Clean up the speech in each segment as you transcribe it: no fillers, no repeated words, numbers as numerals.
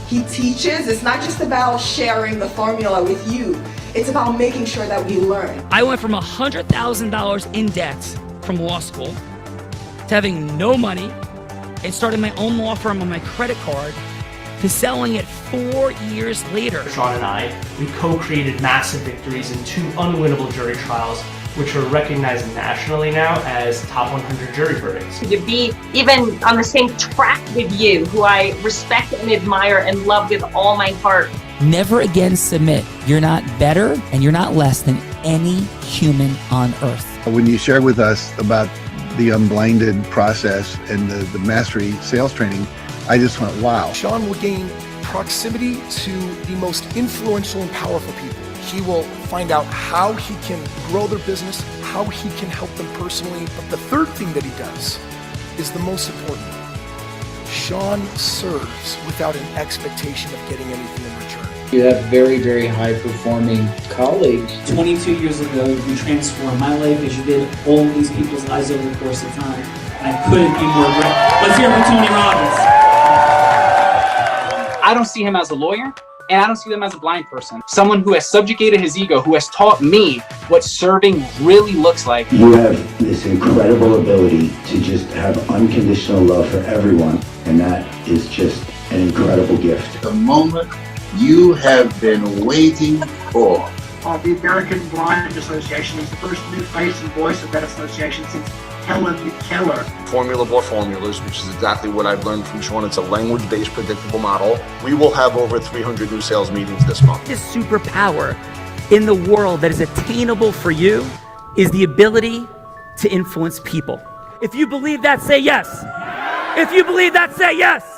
he teaches, it's not just about sharing the formula with you. It's about making sure that we learn. I went from $100,000 in debt from law school to having no money and starting my own law firm on my credit card to selling it 4 years later. Sean and I, we co-created massive victories in 2 unwinnable jury trials, which are recognized nationally now as top 100 jury verdicts. To be even on the same track with you, who I respect and admire and love with all my heart. Never again submit. You're not better and you're not less than any human on earth. When you shared with us about the unblinded process and the mastery sales training, I just went, wow. Sean will gain proximity to the most influential and powerful people. He will find out how he can grow their business, how he can help them personally. But the third thing that he does is the most important. Sean serves without an expectation of getting anything in return. You have very, very high-performing colleagues. 22 years ago, you transformed my life as you did all of these people's lives over the course of time. I couldn't be more grateful. Let's hear it for Tony Robbins. I don't see him as a lawyer, and I don't see him as a blind person. Someone who has subjugated his ego, who has taught me what serving really looks like. You have this incredible ability to just have unconditional love for everyone, and that is just an incredible gift. The moment you have been waiting for. The American Blind Association is the first new face and voice of that association since Helen Keller. Formula for formulas, which is exactly what I've learned from Sean. It's a language-based predictable model. We will have over 300 new sales meetings this month. This superpower in the world that is attainable for you is the ability to influence people. If you believe that, say yes. If you believe that, say yes.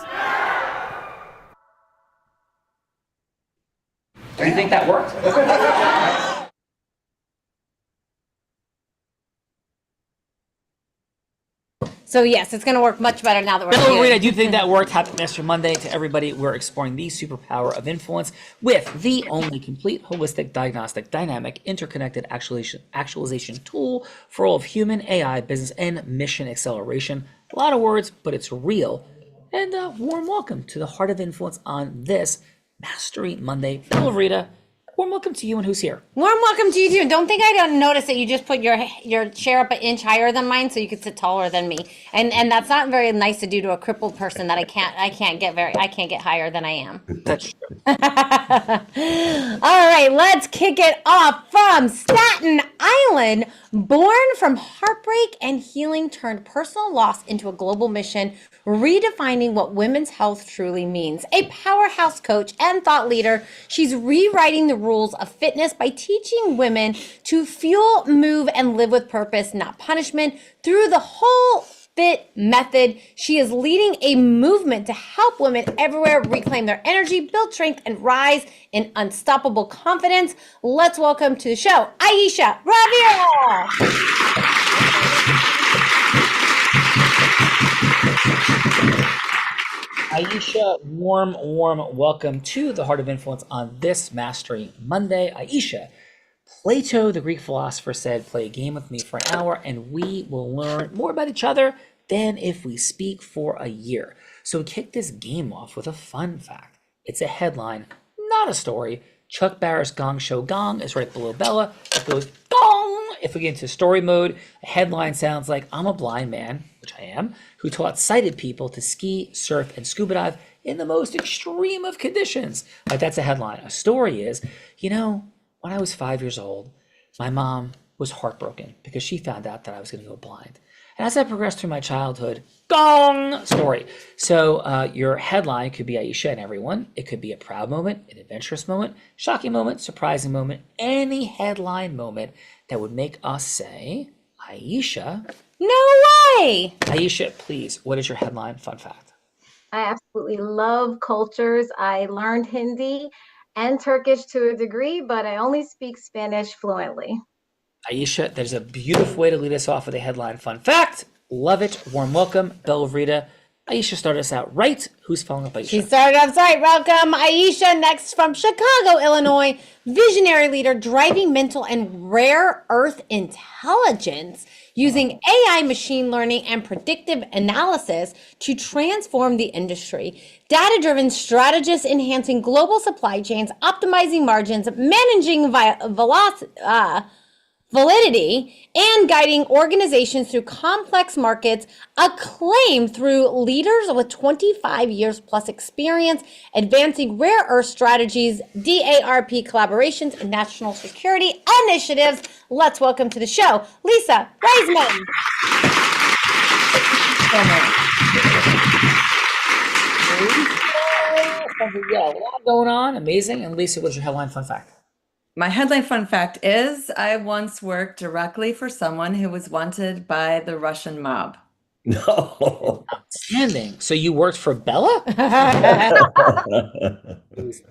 Do you think that worked? So yes, it's going to work much better now that we're Hello, here. I do think that worked. Happy Master Monday to everybody. We're exploring the superpower of influence with the only complete, holistic, diagnostic, dynamic, interconnected actualization tool for all of human, AI, business, and mission acceleration. A lot of words, but it's real. And warm welcome to the Heart of Influence on this Mastery Monday. Bella Rita, warm welcome to you, and who's here? Warm welcome to you too. Don't think I don't notice that you just put your chair up an inch higher than mine so you could sit taller than me. And that's not very nice to do to a crippled person that I can't get higher than I am. That's true. All right, let's kick it off from Staten Island. Born from heartbreak and healing turned personal loss into a global mission, redefining what women's health truly means. A powerhouse coach and thought leader, she's rewriting the rules of fitness by teaching women to fuel, move, and live with purpose, not punishment. Through the Whole Fit method, she is leading a movement to help women everywhere reclaim their energy, build strength, and rise in unstoppable confidence. Let's welcome to the show, Aisha Ravira. Aisha, warm welcome to the Heart of Influence on this Mastery Monday. Aisha, Plato, the Greek philosopher, said, play a game with me for an hour and we will learn more about each other than if we speak for a year. So we kick this game off with a fun fact. It's a headline, not a story. Chuck Barris' Gong Show Gong is right below Bella. It goes gong. If we get into story mode, a headline sounds like, I'm a blind man, which I am, who taught sighted people to ski, surf, and scuba dive in the most extreme of conditions. That's a headline. A story is, when I was 5 years old, my mom was heartbroken because she found out that I was going to go blind. And as I progressed through my childhood, gong, story. So your headline could be Aisha and everyone. It could be a proud moment, an adventurous moment, shocking moment, surprising moment, any headline moment that would make us say, Aisha. No way! Aisha, please, what is your headline fun fact? I absolutely love cultures. I learned Hindi and Turkish to a degree, but I only speak Spanish fluently. Aisha, there's a beautiful way to lead us off with a headline fun fact. Love it. Warm welcome, Bella Rita. Aisha started us out right. Who's following up Aisha? She started off right. Welcome, Aisha. Next from Chicago, Illinois. Visionary leader driving mental and rare earth intelligence using AI, machine learning, and predictive analysis to transform the industry. Data-driven strategist enhancing global supply chains, optimizing margins, managing validity, and guiding organizations through complex markets, acclaimed through leaders with 25 years plus experience, advancing rare earth strategies, DARP collaborations, and national security initiatives. Let's welcome to the show, Lisa Reisman. Yeah, a lot going on. Amazing. And Lisa, what's your headline fun fact? My headline fun fact is I once worked directly for someone who was wanted by the Russian mob. No. Outstanding. So you worked for Bella? That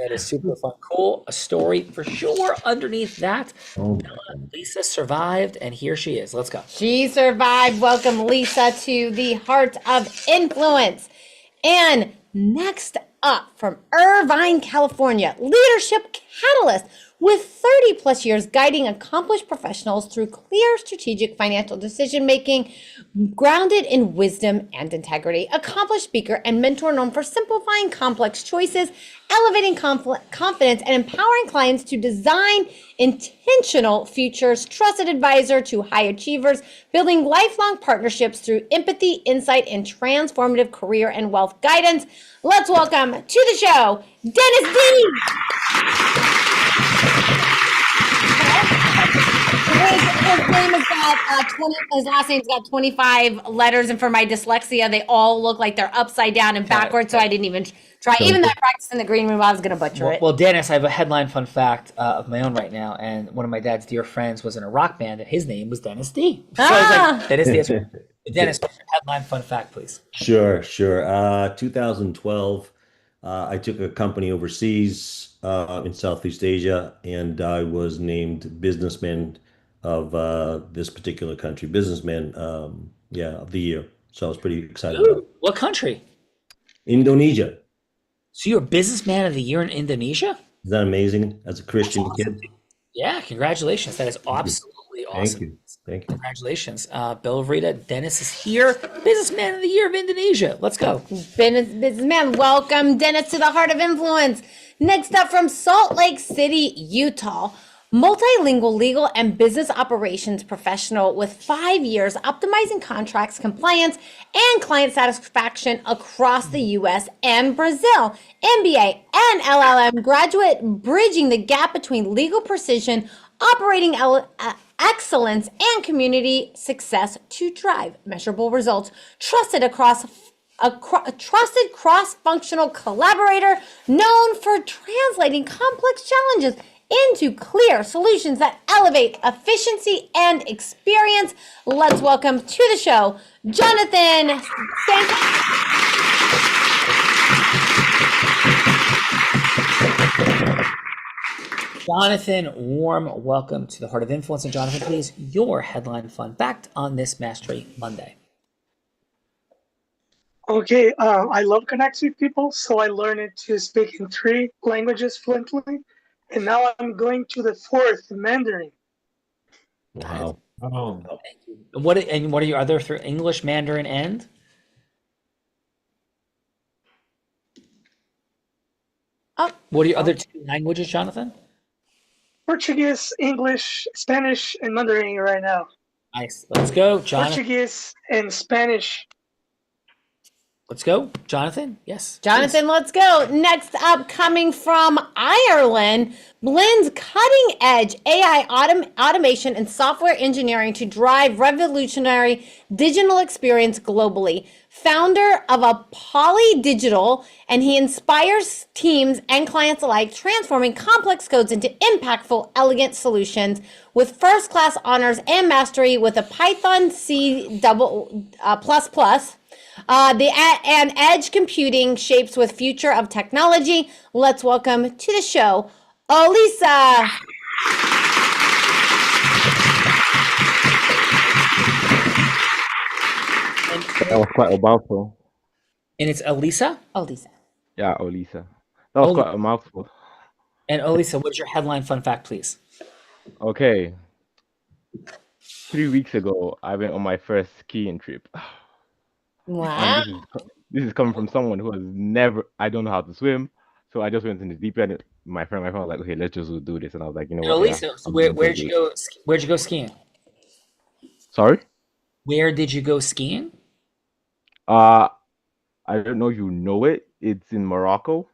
is super fun. Cool. A story for sure underneath that. Bella, Lisa survived, and here she is. Let's go. She survived. Welcome, Lisa, to the Heart of Influence. And next up from Irvine, California, leadership catalyst with 30 plus years guiding accomplished professionals through clear strategic financial decision making, grounded in wisdom and integrity. Accomplished speaker and mentor known for simplifying complex choices, elevating confidence, and empowering clients to design intentional futures. Trusted advisor to high achievers, building lifelong partnerships through empathy, insight, and transformative career and wealth guidance. Let's welcome to the show, Dennis D. His last name's got 25 letters, and for my dyslexia, they all look like they're upside down and backwards, so I didn't even try. Even though I practiced in the green room, I was going to butcher it. Well, Dennis, I have a headline fun fact of my own right now, and one of my dad's dear friends was in a rock band, and his name was Dennis D. So I was like, Dennis D. Dennis, what's your headline fun fact, please? Sure. 2012, I took a company overseas in Southeast Asia, and I was named businessman of this particular country, businessman, of the year. So I was pretty excited about it. What country? Indonesia. So you're businessman of the year in Indonesia? Is that amazing? As a Christian kid. Yeah, congratulations. That is absolutely awesome. Thank you. Congratulations. Bill Rita, Dennis is here. Businessman of the Year of Indonesia. Let's go. Businessman, welcome, Dennis, to the Heart of Influence. Next up from Salt Lake City, Utah. Multilingual legal and business operations professional with 5 years optimizing contracts, compliance, and client satisfaction across the U.S. and Brazil. MBA and LLM graduate, bridging the gap between legal precision, operating excellence, and community success to drive measurable results. Trusted cross-functional collaborator known for translating complex challenges into clear solutions that elevate efficiency and experience. Let's welcome to the show, Jonathan Jonathan, warm welcome to the Heart of Influence. And Jonathan, please, your headline fun fact on this Mastery Monday. Okay, I love connecting with people, so I learned to speak in 3 languages fluently. And now I'm going to the 4th, Mandarin. Wow. Oh. What are your other 3? English, Mandarin, and? What are your other 2 languages, Jonathan? Portuguese, English, Spanish, and Mandarin right now. Nice. Let's go, Jonathan. Portuguese and Spanish. Let's go, Jonathan. Yes. Jonathan, let's go. Next up, coming from Ireland, blends cutting edge AI automation and software engineering to drive revolutionary digital experience globally. Founder of a Poly Digital, and he inspires teams and clients alike, transforming complex codes into impactful, elegant solutions with first-class honors and mastery with a Python C++. And edge computing shapes with future of technology. Let's welcome to the show, Elisa. That was quite a mouthful. And it's Elisa? Elisa. Yeah, Olisa. That was quite a mouthful. And Elisa, what's your headline fun fact, please? Okay. 3 weeks ago, I went on my first skiing trip. Wow. And this is coming from someone who has never, I don't know how to swim. So I just went in the deep end. My friend was like, okay, let's just do this. And I was like, you know what? Elisa, yeah, so where'd you go? Where'd you go skiing? Sorry? Where did you go skiing? I don't know if you know it. It's in Morocco.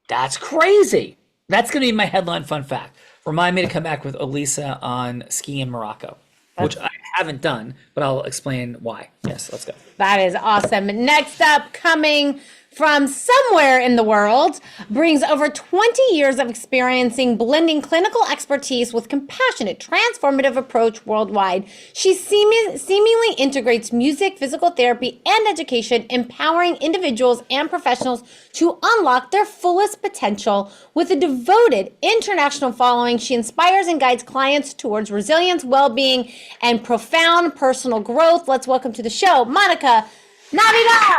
That's crazy. That's going to be my headline fun fact. Remind me to come back with Elisa on skiing in Morocco, which I haven't done, but I'll explain why. Yes, let's go. That is awesome. Next up, coming from somewhere in the world, brings over 20 years of experiencing blending clinical expertise with compassionate, transformative approach worldwide. She seemingly integrates music, physical therapy, and education, empowering individuals and professionals to unlock their fullest potential. With a devoted international following, she inspires and guides clients towards resilience, well-being, and profound personal growth. Let's welcome to the show, Monica Navidad.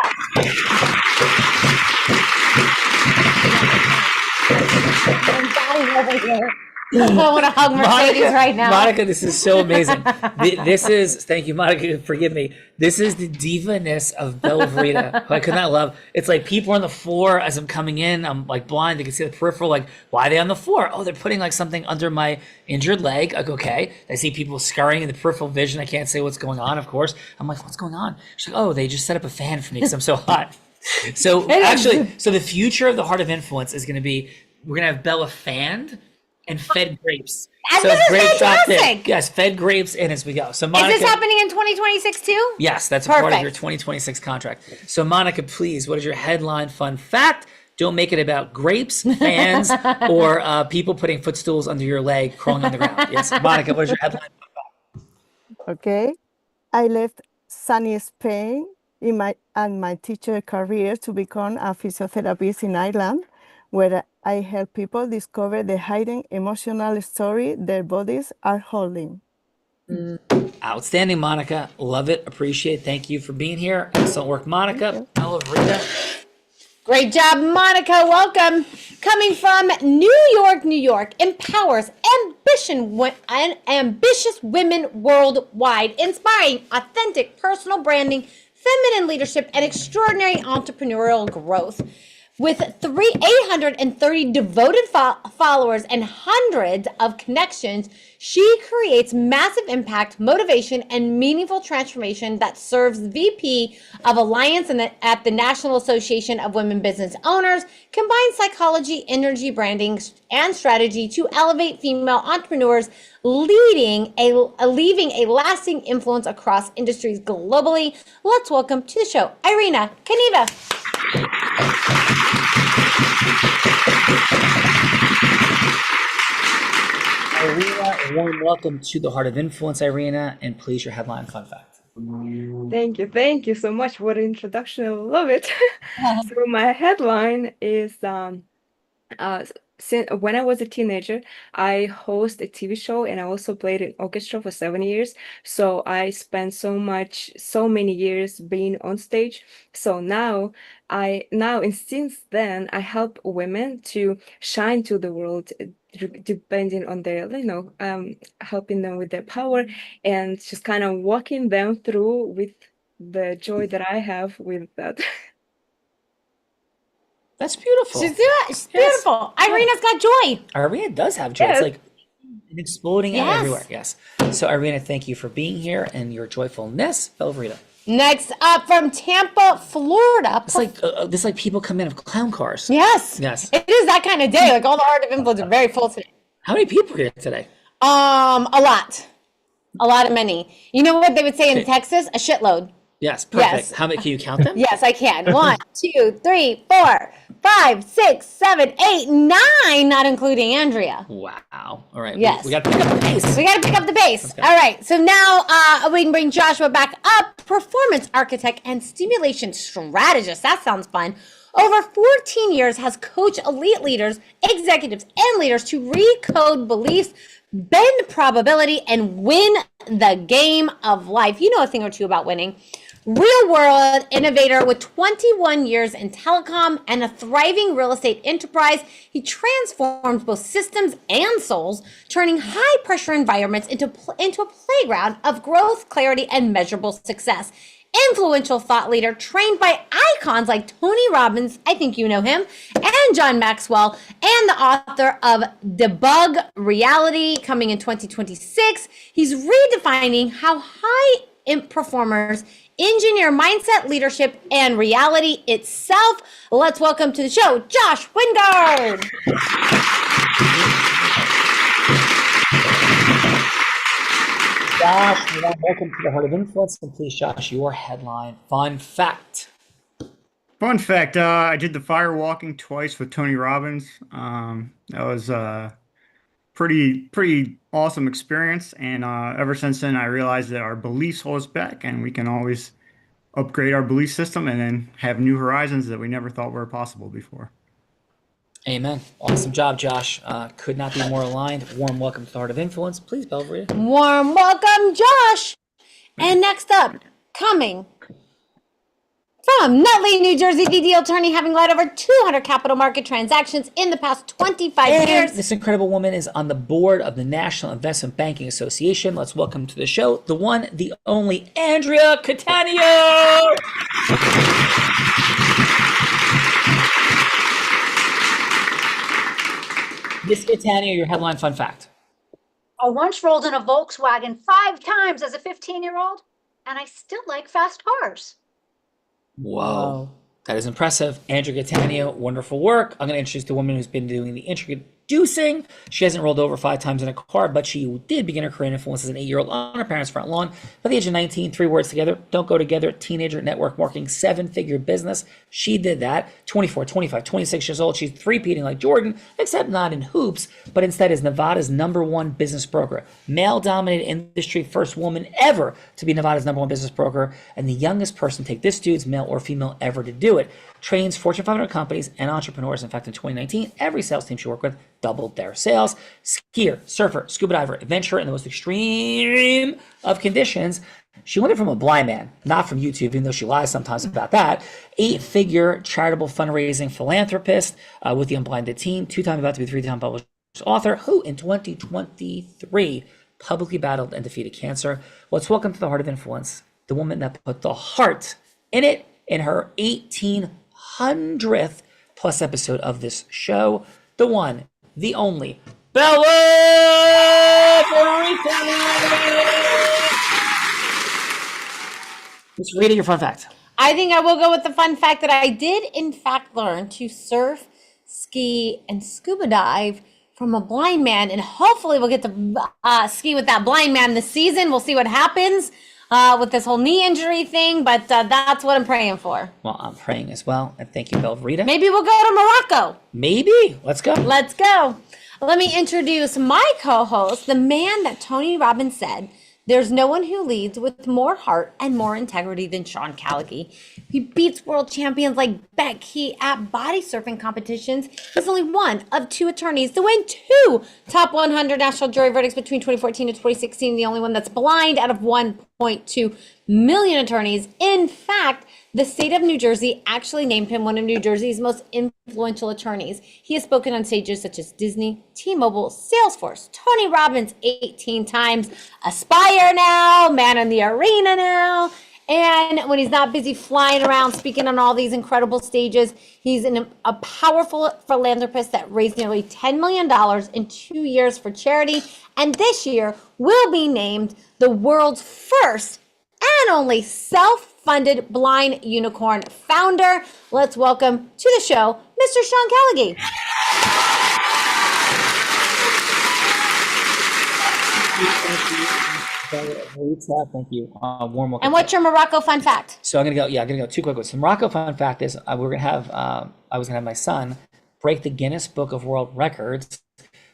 I'm dying over here. I want to hug Mercedes right now. Monica, this is so amazing. This is, thank you, Monica, forgive me. This is the diva-ness of Bella Verita, who I could not love. It's like people on the floor as I'm coming in, I'm like blind, they can see the peripheral, like, why are they on the floor? Oh, they're putting like something under my injured leg. Like, okay. I see people scurrying in the peripheral vision. I can't say what's going on, of course. I'm like, what's going on? She's like, oh, they just set up a fan for me because I'm so hot. So actually, so the future of the Heart of Influence is going to be, we're going to have Bella fanned and fed grapes. And this is grapes dropped in. fantastic. Yes, fed grapes in as we go. So Monica, Is this happening in 2026 too? yes, that's a part of Perfect. your 2026 contract. So Monica, please, what is your headline fun fact? Don't make it about grapes, fans, or people putting footstools under your leg, crawling on the ground. Yes, Monica, what is your headline fun fact? Okay, I left sunny Spain in my teacher career to become a physiotherapist in Ireland, where I help people discover the hidden emotional story their bodies are holding. Outstanding, Monica. Love it. Appreciate it. Thank you for being here. Excellent work, Monica. Bella Verita. Great job, Monica. Welcome. Coming from New York, empowers ambitious women worldwide, inspiring authentic personal branding, feminine leadership, and extraordinary entrepreneurial growth. With 830 devoted followers and hundreds of connections, she creates massive impact, motivation, and meaningful transformation that serves VP of Alliance at the National Association of Women Business Owners, combines psychology, energy, branding, and strategy to elevate female entrepreneurs, leaving a lasting influence across industries globally. Let's welcome to the show, Irina Kaneva. Irina, a warm welcome to the Heart of Influence, Irina, and please your headline fun fact. Thank you so much for the introduction. I love it. So my headline is since when I was a teenager, I host a TV show and I also played in orchestra for 7 years. So I spent so many years being on stage. So now and since then I help women to shine to the world, depending on their, helping them with their power and just kind of walking them through with the joy that I have with that. That's beautiful. She's beautiful. Irina's got joy. Irina does have joy. Yes. It's like exploding out Yes. everywhere. Yes. So Irina, thank you for being here and your joyfulness. Bella Verita. Next up from Tampa, Florida. It's like this like people come in of clown cars. Yes. Yes. It is that kind of day. Like all the Heart of Influence are very full today. How many people are here today? A lot. A lot of many. You know what they would say in Texas? A shitload. Yes, perfect. Yes. How many can you count them? Yes, I can. 1, 2, 3, 4, 5, 6, 7, 8, 9, not including Andrea. Wow. All right. Yes. We got to pick up the pace. We got to pick up the pace. All right. So now we can bring Joshua back up. Performance architect and stimulation strategist. That sounds fun. Over 14 years has coached elite leaders, executives, and leaders to recode beliefs, bend probability, and win the game of life. You know a thing or two about winning. Real world innovator with 21 years in telecom and a thriving real estate enterprise, he transforms both systems and souls, turning high pressure environments into a playground of growth, clarity, and measurable success. Influential thought leader trained by icons like Tony Robbins, I think you know him, and John Maxwell, and the author of Debug Reality coming in 2026. He's redefining how high performers engineer mindset, leadership, and reality itself. Let's welcome to the show, Josh Wingard. Josh, welcome to the Heart of Influence. And please, Josh, your headline fun fact. Fun fact, I did the fire walking twice with Tony Robbins. That was a pretty awesome experience. And ever since then, I realized that our beliefs hold us back and we can always upgrade our belief system and then have new horizons that we never thought were possible before. Amen. Awesome job, Josh. Could not be more aligned. Warm welcome to the Heart of Influence. Please, Belvarita. Warm welcome, Josh. And next up, coming from Nutley, New Jersey, DD attorney, having led over 200 capital market transactions in the past 25 years. This incredible woman is on the board of the National Investment Banking Association. Let's welcome to the show the one, the only, Andrea Catania. Miss Catania, your headline fun fact. I once rolled in a Volkswagen 5 times as a 15-year-old, and I still like fast cars. Whoa. That is impressive. Andrea Catania, wonderful work. I'm going to introduce the woman who's been doing the intricate introducing. She hasn't rolled over 5 times in a car, but she did begin her career in influence as an 8-year-old on her parents' front lawn. By the age of 19, 3 words together, don't go together, teenager, network marketing, 7-figure business. She did that. 24, 25, 26 years old. She's three-peating like Jordan, except not in hoops, but instead is Nevada's #1 business broker. Male-dominated industry, first woman ever to be Nevada's #1 business broker, and the youngest person, take this dude's male or female, ever to do it. Trains Fortune 500 companies and entrepreneurs. In fact, in 2019, every sales team she worked with doubled their sales. Skier, surfer, scuba diver, adventurer in the most extreme of conditions. She learned it from a blind man, not from YouTube, even though she lies sometimes about that. 8-figure charitable fundraising philanthropist with the Unblinded team, 2-time about to be 3-time published author, who in 2023 publicly battled and defeated cancer. Let's welcome to the Heart of Influence, the woman that put the heart in it in her 1800th plus episode of this show, the one, the only, Bella Verita. Miss Rita, your fun fact. I think I will go with the fun fact that I did, in fact, learn to surf, ski, and scuba dive from a blind man, and hopefully we'll get to ski with that blind man this season. We'll see what happens with this whole knee injury thing, but that's what I'm praying for. Well, I'm praying as well, and thank you, Belvarita. Maybe we'll go to Morocco. Maybe. Let's go. Let's go. Let me introduce my co-host, the man that Tony Robbins said, there's no one who leads with more heart and more integrity than Sean Callagy. He beats world champions like Becky at body surfing competitions. He's only one of 2 attorneys to win 2 top 100 national jury verdicts between 2014 and 2016. The only one that's blind out of 1.2 million attorneys. In fact, the state of New Jersey actually named him one of New Jersey's most influential attorneys. He has spoken on stages such as Disney, T-Mobile, Salesforce, Tony Robbins 18 times, Aspire now, Man in the Arena now. And when he's not busy flying around speaking on all these incredible stages, he's a powerful philanthropist that raised nearly $10 million in 2 years for charity. And this year will be named the world's first and only self-funded blind unicorn founder. Let's welcome to the show, Mr. Sean Callagy. Thank you. Warm welcome. And what's your Morocco fun fact? So I'm gonna go 2 quick ones. The Morocco fun fact is I was gonna have my son break the Guinness Book of World Records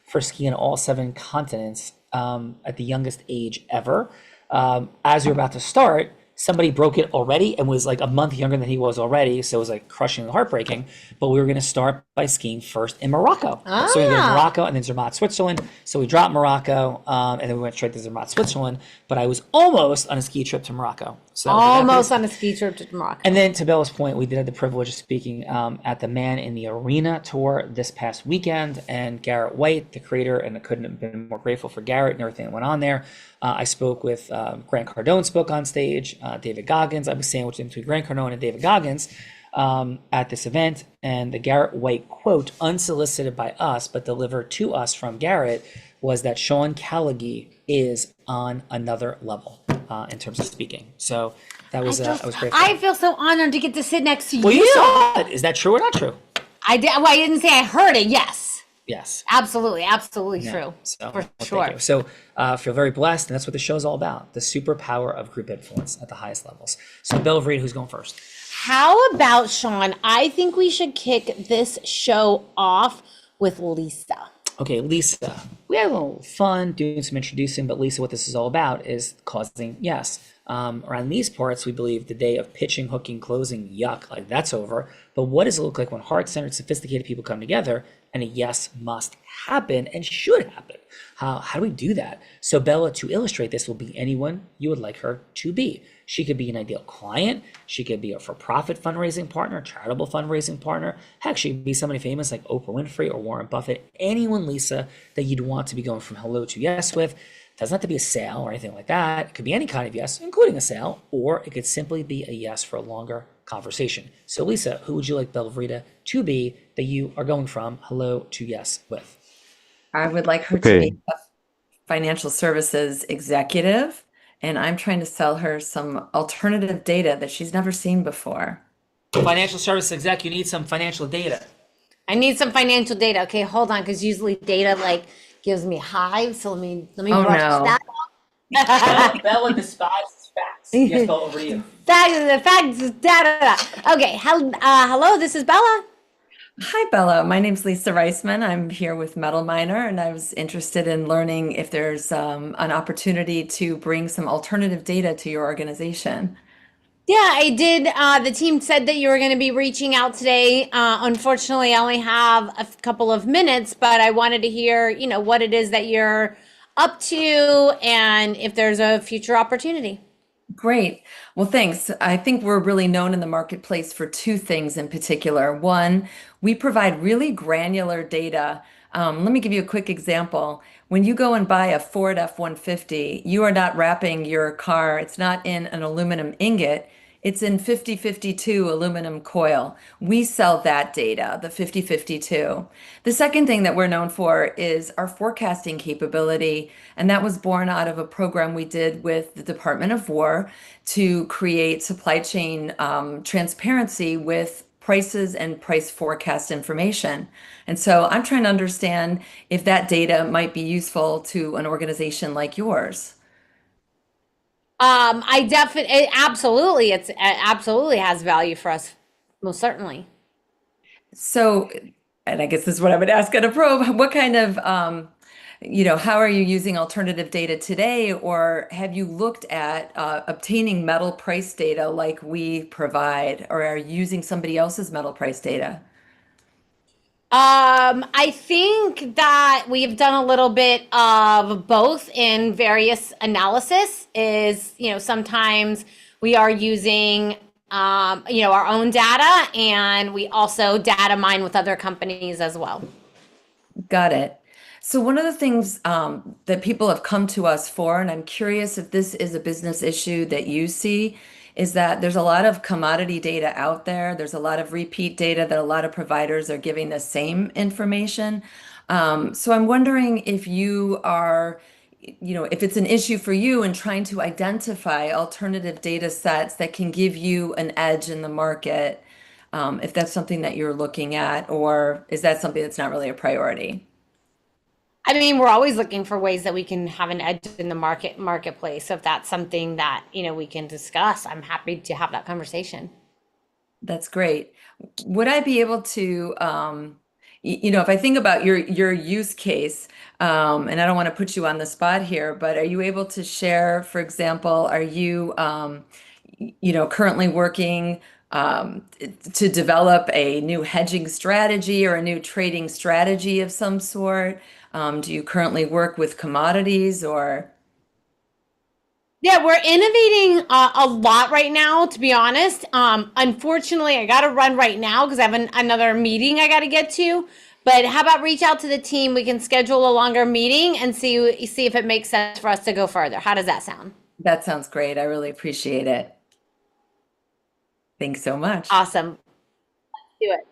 for skiing all 7 continents at the youngest age ever. As we were about to start, somebody broke it already and was like a month younger than he was already, so it was like crushing and heartbreaking. But we were going to start by skiing first in Morocco. So we go to Morocco and then Zermatt, Switzerland. So we dropped Morocco and then we went straight to Zermatt, Switzerland. But I was almost on a ski trip to Morocco. So that was the Almost Packers. on a ski trip to Morocco. And then to Bella's point, we did have the privilege of speaking at the Man in the Arena tour this past weekend. And Garrett White, the creator, and I couldn't have been more grateful for Garrett and everything that went on there. I spoke with Grant Cardone, spoke on stage, David Goggins. I was sandwiched in between Grant Cardone and David Goggins at this event. And the Garrett White quote, unsolicited by us, but delivered to us from Garrett, was that Sean Callagy is on another level in terms of speaking. So that was I was grateful. I feel so honored to get to sit next to Well, you. you saw it. Is that true or not true? I did. Well, I didn't say I heard it. Yes, Yes. absolutely, absolutely Yeah. true. So, For thank sure. you. So feel very blessed, and that's what the show's all about, the superpower of group influence at the highest levels. So Bill Reed, who's going first? How about Sean? I think we should kick this show off with Lisa. Okay, Lisa. We had a little fun doing some introducing, but Lisa, what this is all about is causing yes. Around these parts, we believe the day of pitching, hooking, closing, yuck, like that's over. But what does it look like when heart-centered, sophisticated people come together and a yes must happen and should happen? How do we do that? So Bella, to illustrate this, will be anyone you would like her to be. She could be an ideal client. She could be a for-profit fundraising partner, charitable fundraising partner. Heck, she could be somebody famous like Oprah Winfrey or Warren Buffett. Anyone, Lisa, that you'd want to be going from hello to yes with. Doesn't have to be a sale or anything like that. It could be any kind of yes, including a sale, or it could simply be a yes for a longer conversation. So Lisa, who would you like Belvrita to be that you are going from hello to yes with? I would like her to Okay. be a financial services executive, and I'm trying to sell her some alternative data that she's never seen before. Financial service exec, you need some financial data. I need some financial data. Okay, hold on, because usually data like gives me hives. So let me Oh, brush no. that off. Bella despises facts. Yes, Bella, over to you. Facts, data. Okay, hello, this is Bella. Hi, Bella. My name's Lisa Reisman. I'm here with Metal Miner, and I was interested in learning if there's an opportunity to bring some alternative data to your organization. Yeah, I did. The team said that you were going to be reaching out today. Unfortunately, I only have a couple of minutes, but I wanted to hear, what it is that you're up to and if there's a future opportunity. Great. Well, thanks. I think we're really known in the marketplace for two things in particular. One, we provide really granular data. Let me give you a quick example. When you go and buy a Ford F-150, you are not wrapping your car, it's not in an aluminum ingot, it's in 5052 aluminum coil. We sell that data, the 5052. The second thing that we're known for is our forecasting capability, and that was born out of a program we did with the Department of War to create supply chain transparency with prices and price forecast information. And so I'm trying to understand if that data might be useful to an organization like yours. It absolutely has value for us, most certainly. So, and I guess this is what I would ask at a probe, what kind of, how are you using alternative data today, or have you looked at obtaining metal price data like we provide, or are you using somebody else's metal price data? I think that we've done a little bit of both in various analysis sometimes we are using, our own data, and we also data mine with other companies as well. Got it. So one of the things that people have come to us for, and I'm curious if this is a business issue that you see, is that there's a lot of commodity data out there. There's a lot of repeat data that a lot of providers are giving the same information. So I'm wondering if you are, if it's an issue for you in trying to identify alternative data sets that can give you an edge in the market, if that's something that you're looking at, or is that something that's not really a priority? I mean, we're always looking for ways that we can have an edge in the marketplace. So if that's something that, we can discuss, I'm happy to have that conversation. That's great. Would I be able to, if I think about your use case, and I don't want to put you on the spot here, but are you able to share, for example, are you, currently working to develop a new hedging strategy or a new trading strategy of some sort? Do you currently work with commodities or? I mean, we're always looking for ways that we can have an edge in the marketplace. So if that's something that, we can discuss, I'm happy to have that conversation. That's great. Would I be able to, Yeah, we're innovating a lot right now, to be honest. Unfortunately, I got to run right now because I have another meeting I got to get to. But how about reach out to the team? We can schedule a longer meeting and see if it makes sense for us to go further. How does that sound? That sounds great. I really appreciate it. Thanks so much. Awesome. Let's do it.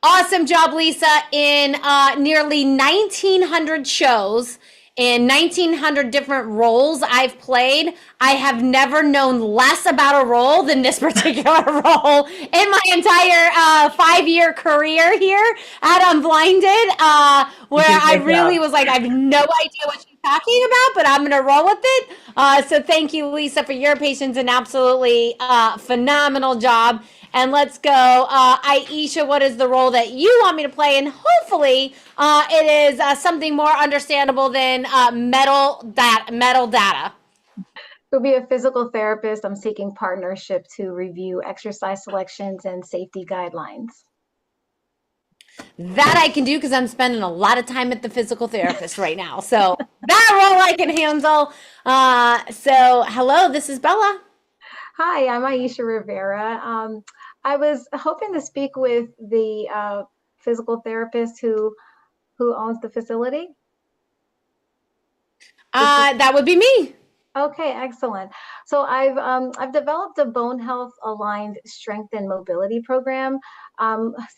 Awesome job, Lisa. In nearly 1,900 shows, in 1,900 different roles I've played, I have never known less about a role than this particular role in my entire 5-year career here at Unblinded, where I really was like, I have no idea what she's talking about, but I'm going to roll with it. So thank you, Lisa, for your patience and absolutely phenomenal job. And let's go. Aisha, what is the role that you want me to play? And hopefully it is something more understandable than metal data. To be a physical therapist, I'm seeking partnership to review exercise selections and safety guidelines. That I can do because I'm spending a lot of time at the physical therapist right now. So that role I can handle. So hello, this is Bella. Hi, I'm Aisha Rivera. I was hoping to speak with the physical therapist who owns the facility. That would be me. Okay, excellent. So I've developed a bone health aligned strength and mobility program,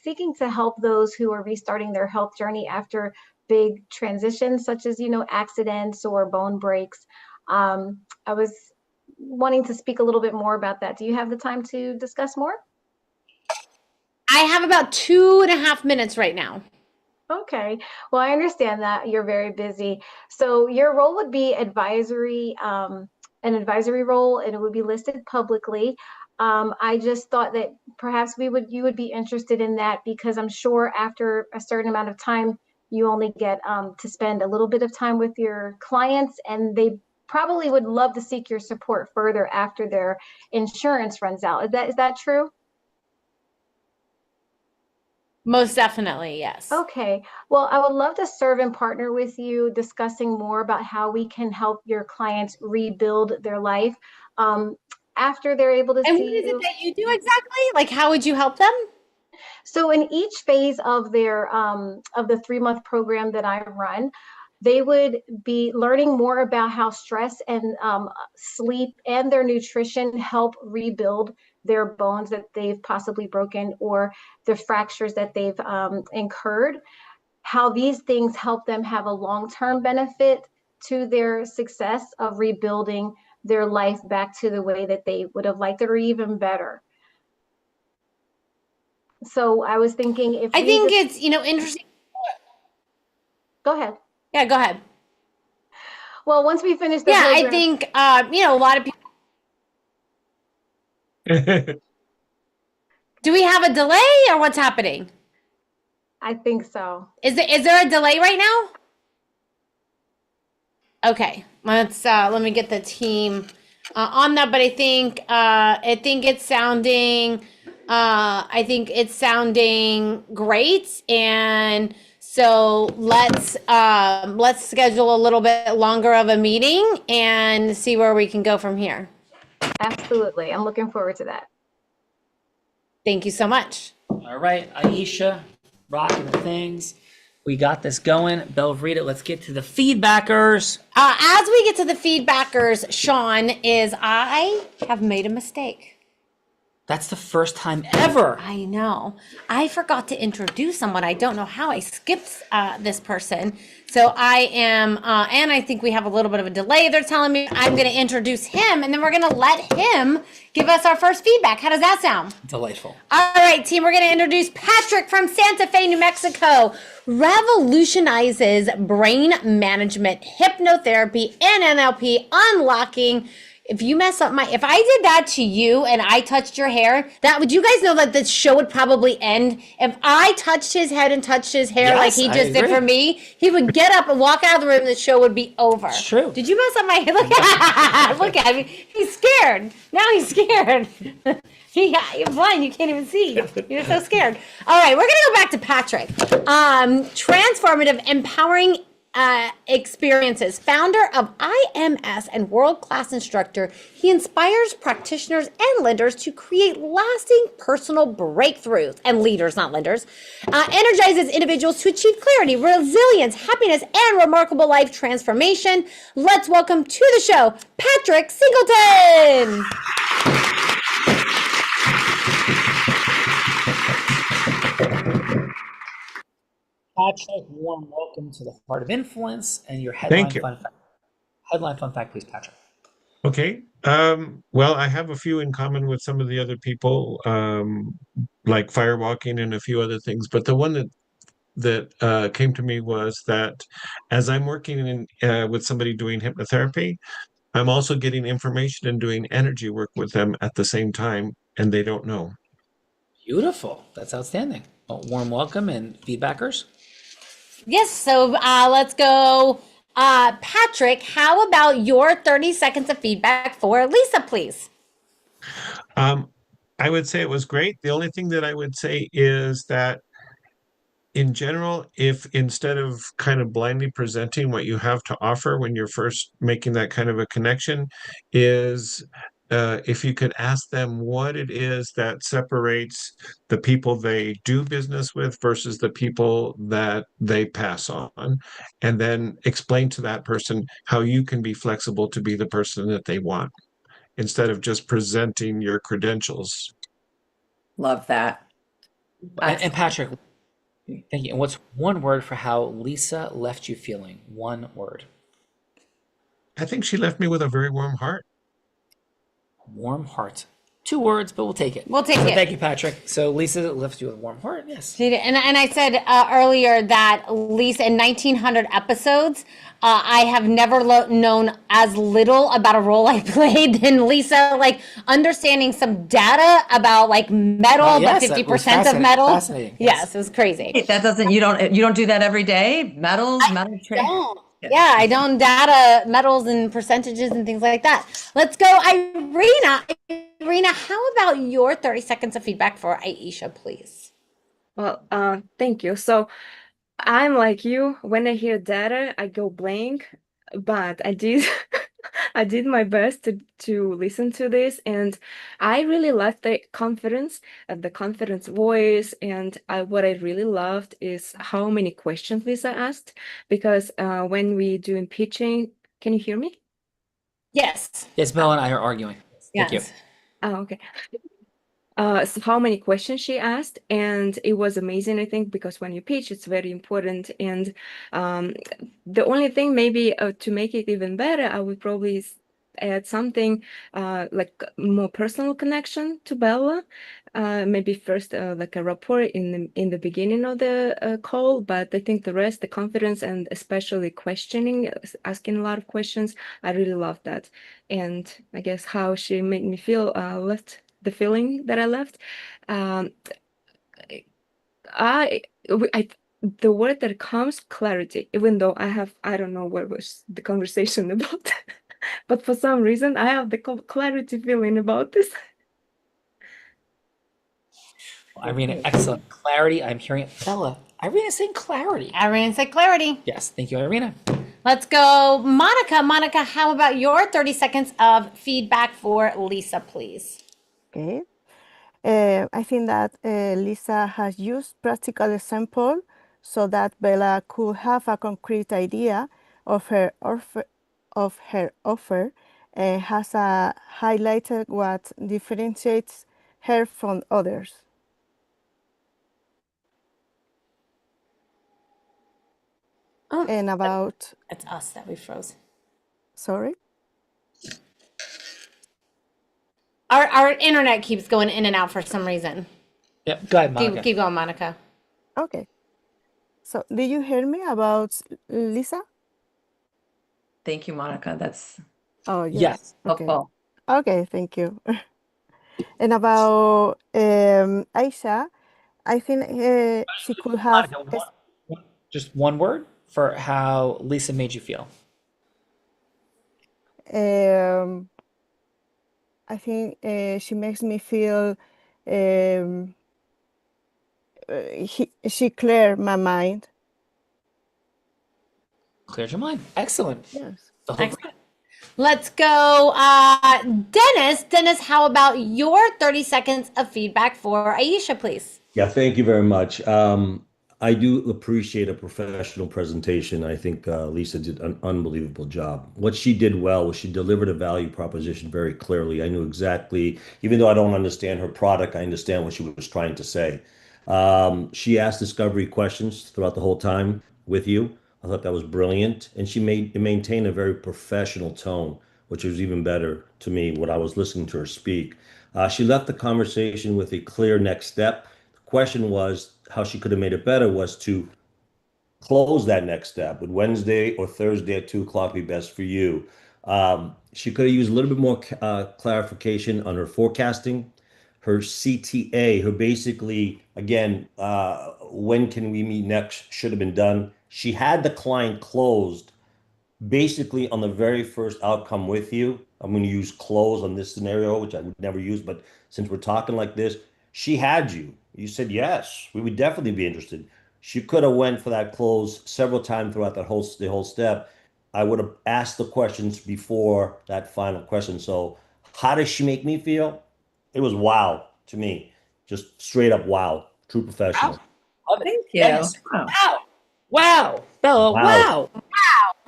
seeking to help those who are restarting their health journey after big transitions, such as accidents or bone breaks. I was wanting to speak a little bit more about that. Do you have the time to discuss more? I have about 2.5 minutes right now. Okay. Well, I understand that you're very busy. So your role would be advisory, an advisory role, and it would be listed publicly. I just thought that perhaps you would be interested in that because I'm sure after a certain amount of time, you only get to spend a little bit of time with your clients, and they probably would love to seek your support further after their insurance runs out. Is that true? Most definitely, yes. Okay. Well, I would love to serve and partner with you, discussing more about how we can help your clients rebuild their life after they're able to see. And what is it that you do exactly? Like, how would you help them? So in each phase of their of the 3-month program that I run, they would be learning more about how stress and sleep and their nutrition help rebuild their bones that they've possibly broken or the fractures that they've incurred, how these things help them have a long-term benefit to their success of rebuilding their life back to the way that they would have liked it or even better. So I was thinking if I think it's, interesting. Go ahead. Yeah, go ahead. Well, once we finish the program, I think, a lot of people. Do we have a delay or what's happening? I think so. Is there a delay right now? Okay, let me get the team on that. But I think it's sounding great, and so let's schedule a little bit longer of a meeting and see where we can go from here. Absolutely. I'm looking forward to that. Thank you so much. All right, Aisha, rocking the things. We got this going. Belvrita, let's get to the feedbackers. As we get to the feedbackers, Sean, I have made a mistake. That's the first time ever. I know. I forgot to introduce someone. I don't know how I skipped this person. So I am, and I think we have a little bit of a delay. They're telling me I'm going to introduce him, and then we're going to let him give us our first feedback. How does that sound? Delightful. All right, team, we're going to introduce Patrick from Santa Fe, New Mexico. Revolutionizes brain management, hypnotherapy, and NLP, unlocking. If you mess up if I did that to you and I touched your hair, would you guys know that this show would probably end? If I touched his head and touched his hair like he just did for me, he would get up and walk out of the room and the show would be over. It's true. Did you mess up my hair? Look at him. He's scared. Now he's scared. You're blind. You can't even see. You're so scared. All right, we're going to go back to Patrick. Transformative, empowering experiences. Founder of IMS and world-class instructor, he inspires practitioners and lenders to create lasting personal breakthroughs, and leaders, not lenders, energizes individuals to achieve clarity, resilience, happiness, and remarkable life transformation. Let's welcome to the show, Patrick Singleton. Patrick, warm welcome to the Heart of Influence and your headline fun fact. Headline fun fact, please, Patrick. Okay. Well, I have a few in common with some of the other people, like firewalking and a few other things. But the one that came to me was that as I'm working with somebody doing hypnotherapy, I'm also getting information and doing energy work with them at the same time, and they don't know. Beautiful. That's outstanding. Well, warm welcome and feedbackers. Yes, so let's go. Patrick, how about your 30 seconds of feedback for Lisa, please? I would say it was great. The only thing that I would say is that in general, if instead of kind of blindly presenting what you have to offer when you're first making that kind of a connection, is if you could ask them what it is that separates the people they do business with versus the people that they pass on, and then explain to that person how you can be flexible to be the person that they want, instead of just presenting your credentials. Love that. And Patrick, thank you. And what's one word for how Lisa left you feeling? One word. I think she left me with a very warm heart. Warm heart. 2 words, but we'll take it. We'll take it. Thank you, Patrick. So Lisa left you with a warm heart. Yes. She did. And I said earlier that Lisa, in 1900 episodes, I have never known as little about a role I played than Lisa, like understanding some data about like metal, yes, but 50% of fascinating. metal. Fascinating. Yes, it was crazy. That doesn't, you don't do that every day? Metal trade. Yeah, I don't data metals and percentages and things like that. Let's go, Irina. Irina, how about your 30 seconds of feedback for Aisha, please? Well, thank you. So I'm like you. When I hear data, I go blank. But I did, I did my best to listen to this, and I really liked the confidence voice. And what I really loved is how many questions Lisa asked. Because when we doing pitching, can you hear me? Yes. Yes, Mel and I are arguing. Thank you. Oh, okay. So how many questions she asked, and it was amazing, I think, because when you pitch, it's very important. And the only thing maybe to make it even better, I would probably add something like more personal connection to Bella. Maybe first like a rapport in the beginning of the call, but I think the rest, the confidence and especially questioning, asking a lot of questions, I really loved that. And I guess how she made me feel left the feeling that I left. The word that comes, clarity, even though I don't know what was the conversation about, but for some reason I have the clarity feeling about this. Irina, excellent. Clarity, I'm hearing it. Bella, Irina saying clarity. Irina said clarity. Yes, thank you, Irina. Let's go, Monica. Monica, how about your 30 seconds of feedback for Lisa, please? Okay. I think that Lisa has used practical example so that Bella could have a concrete idea of her offer, and has highlighted what differentiates her from others. Oh, and about... It's us that we froze. Sorry? Our internet keeps going in and out for some reason. Yep, go ahead, Monica. Keep going, Monica. Okay. So, did you hear me about Lisa? Thank you, Monica. That's yes. Okay. helpful. Okay, thank you. And about Aisha, I think she could have... Monica, just one word for how Lisa made you feel. I think she makes me feel she cleared my mind. Cleared your mind. Excellent. Yes. The whole- Excellent. Let's go, Dennis. Dennis, how about your 30 seconds of feedback for Aisha, please? Yeah, thank you very much. I do appreciate a professional presentation. I think Lisa did an unbelievable job. What she did well was she delivered a value proposition very clearly. I knew exactly, even though I don't understand her product, I understand what she was trying to say. She asked discovery questions throughout the whole time with you. I thought that was brilliant. And she maintained a very professional tone, which was even better to me when I was listening to her speak. She left the conversation with a clear next step. The question was how she could have made it better was to close that next step. Would Wednesday or Thursday at 2 o'clock be best for you? She could have used a little bit more clarification on her forecasting, her CTA, her basically, again, when can we meet next should have been done. She had the client closed basically on the very first outcome with you. I'm going to use close on this scenario, which I would never use, but since we're talking like this, she had you. You said, yes, we would definitely be interested. She could have went for that close several times throughout the whole step. I would have asked the questions before that final question. So how does she make me feel? It was wow to me. Just straight up wow. True professional. Love it. Thank you. Dennis. Wow. Wow. Bella, Wow. wow.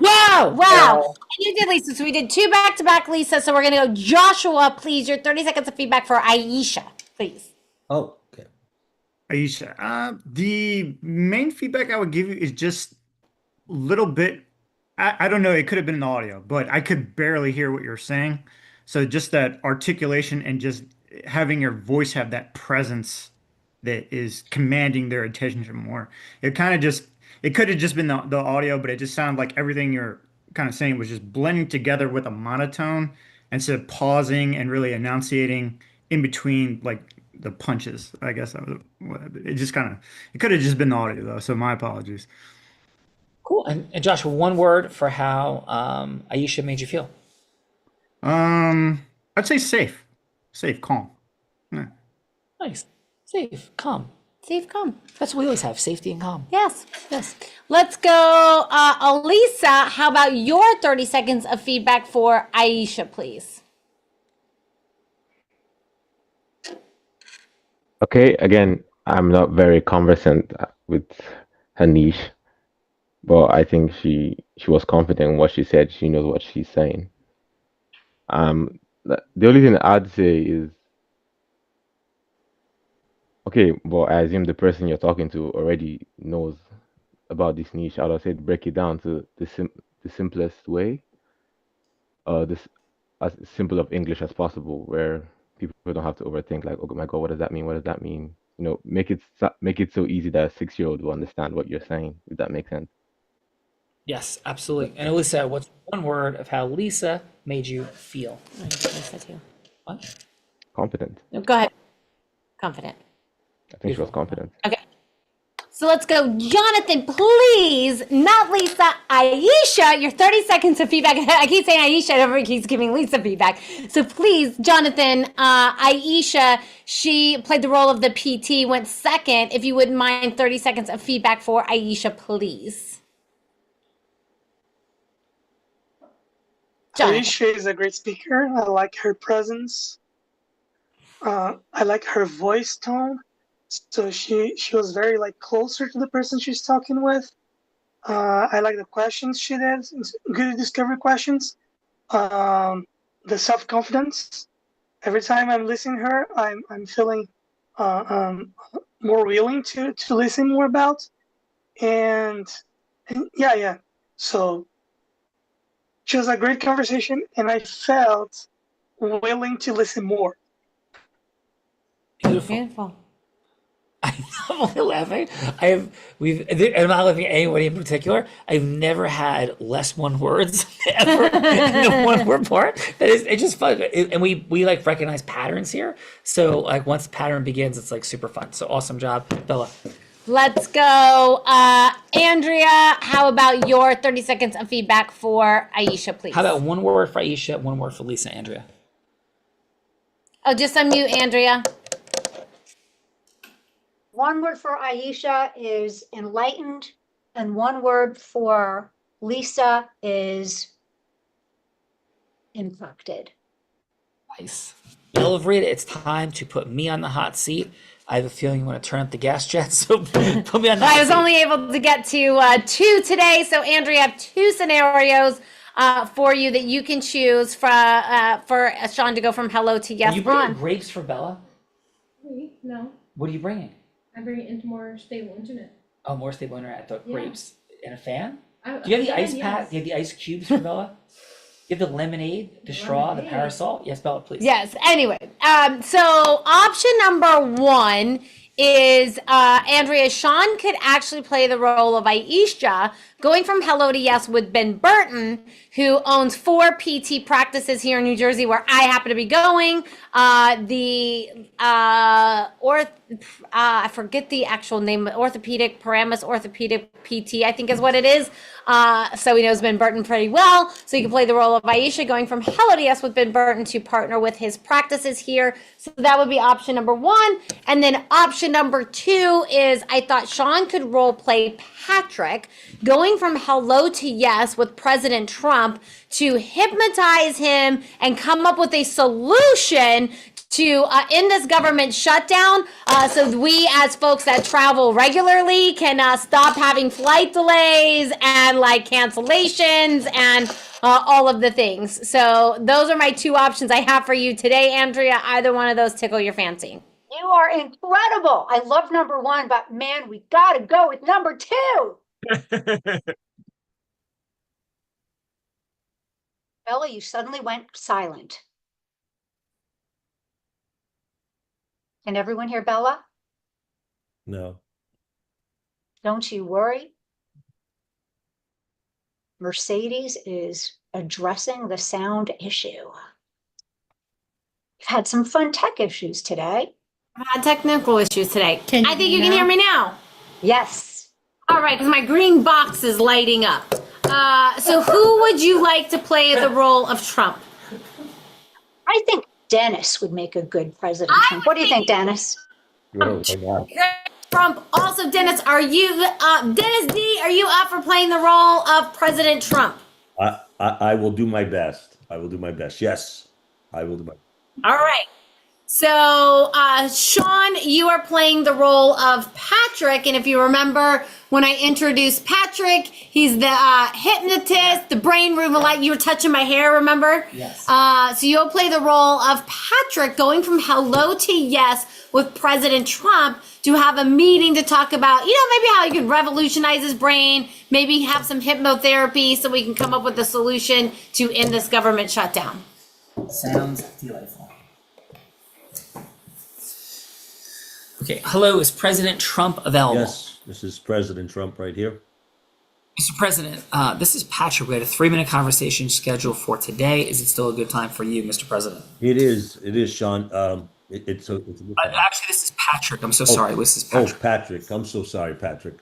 Wow. Wow. And you did, Lisa. So we did 2 back-to-back, Lisa. So we're going to go Joshua, please. Your 30 seconds of feedback for Aisha, please. Oh, okay. Aisha, the main feedback I would give you is just a little bit. I don't know. It could have been in the audio, but I could barely hear what you're saying. So just that articulation and just having your voice have that presence that is commanding their attention more. It could have just been the audio, but it just sounded like everything you're kind of saying was just blending together with a monotone instead of pausing and really enunciating in between like the punches. I guess that was it. Just kind of it could have just been the audio though. So my apologies. Cool. And Joshua, one word for how Aisha made you feel. I'd say safe, calm. Yeah. Nice. Safe, calm. Safe, calm. That's what we always have, safety and calm. Yes. Yes. Let's go, Elisa. How about your 30 seconds of feedback for Aisha, please? Okay, again, I'm not very conversant with her niche, but I think she was confident in what she said. She knows what she's saying. The only thing I'd say is, okay, well, I assume the person you're talking to already knows about this niche. I would say break it down to the simplest way, this as simple of English as possible, where people don't have to overthink. Like, oh my God, what does that mean? What does that mean? You know, make it so easy that a 6-year-old will understand what you're saying. If that makes sense. Yes, absolutely. And Elisa, what's one word of how Lisa made you feel? Lisa too. What? Confident. No, go ahead. Confident. I think she was confident. Okay. So let's go, Jonathan, please, not Lisa, Aisha, your 30 seconds of feedback. I keep saying Aisha, everybody keeps giving Lisa feedback. So please, Jonathan, Aisha, she played the role of the PT, went second. If you wouldn't mind 30 seconds of feedback for Aisha, please. Jonathan. Aisha is a great speaker. I like her presence. I like her voice tone. So she was very like closer to the person she's talking with. I like the questions she did, good discovery questions. The self-confidence. Every time I'm listening to her, I'm feeling more willing to listen more about. And yeah. So she was a great conversation, and I felt willing to listen more. Beautiful. I'm only laughing. I'm not laughing at anybody in particular. I've never had less one words ever in the one word part. It's just fun. And we like recognize patterns here. So like once the pattern begins, it's like super fun. So awesome job, Bella. Let's go. Andrea, how about your 30 seconds of feedback for Aisha, please? How about one word for Aisha, one word for Lisa, Andrea? Oh, just unmute, Andrea. One word for Aisha is enlightened, and one word for Lisa is impacted. Nice. Yellow of Rita, it's time to put me on the hot seat. I have a feeling you want to turn up the gas jet, so put me on the hot I was seat. only able to get to 2 today. So, Andrea, I have 2 scenarios for you that you can choose for Sean to go from hello to yes. Are you bringing grapes for Bella? No, What are you bringing? I bring it into more stable internet. Oh, more stable internet. I thought Yeah. grapes and a fan? I- Do you have the a ice fan, pack? yes. Do you have the ice cubes for Bella? You have the lemonade, the straw, the lemonade. parasol? Yes, Bella, please. Yes. Anyway, so option number 1 is Andrea. Sean could actually play the role of Aisha, going from hello to yes with Ben Burton, who owns 4 PT practices here in New Jersey, where I happen to be going. I forget the actual name, orthopedic, Paramus Orthopedic PT, I think is what it is. So he knows Ben Burton pretty well. So he can play the role of Aisha, going from hello to yes with Ben Burton to partner with his practices here. So that would be option number 1. And then option number 2 is I thought Sean could role play Patrick, going from hello to yes with President Trump to hypnotize him and come up with a solution to end this government shutdown, so we as folks that travel regularly can stop having flight delays and like cancellations and all of the things. So those are my 2 options I have for you today, Andrea. Either one of those tickle your fancy. You are incredible. I love number 1, but man, we gotta go with number 2. Bella, you suddenly went silent. Can everyone hear Bella? No. Don't you worry. Mercedes is addressing the sound issue. We've had some fun tech issues today. I've had technical issues today. I think you can hear me now. Yes. All right, because my green box is lighting up. So who would you like to play the role of Trump? I think Dennis would make a good President Trump. What do you think, Dennis? Trump. Also, Dennis, are you Dennis D? Are you up for playing the role of President Trump? I will do my best. I will do my best. Yes, I will do my. All right. So, Sean, you are playing the role of Patrick, and if you remember when I introduced Patrick, he's the hypnotist, the brain roulette. You were touching my hair, remember? Yes. So you'll play the role of Patrick, going from hello to yes with President Trump to have a meeting to talk about, maybe how you can revolutionize his brain, maybe have some hypnotherapy so we can come up with a solution to end this government shutdown. Sounds delightful. Okay, hello, is President Trump available? Yes, this is President Trump right here. Mr. President, this is Patrick. We had a 3-minute conversation scheduled for today. Is it still a good time for you, Mr. President? It is, Sean. It's a good time. Actually, this is Patrick. I'm so sorry. This is Patrick. Oh, Patrick. I'm so sorry, Patrick.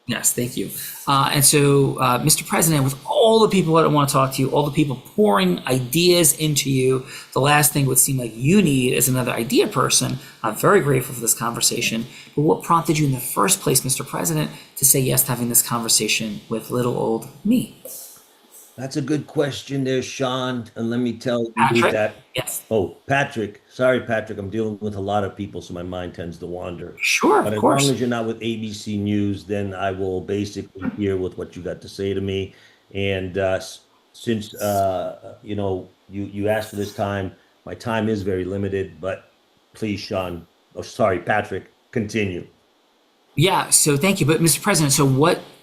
Yes, thank you. And so, Mr. President, with all the people that want to talk to you, all the people pouring ideas into you, the last thing would seem like you need is another idea person. I'm very grateful for this conversation. But what prompted you in the first place, Mr. President, to say yes to having this conversation with little old me? That's a good question there, Sean. And let me tell you Patrick? that. Yes. Oh, Patrick. Sorry, Patrick. I'm dealing with a lot of people, so my mind tends to wander. Sure, but of as course. long as you're not with ABC News, then I will basically hear with what you got to say to me. And since you asked for this time, my time is very limited. But please, Sean. Oh, sorry, Patrick. Continue. Yeah, so thank you. But Mr. President, so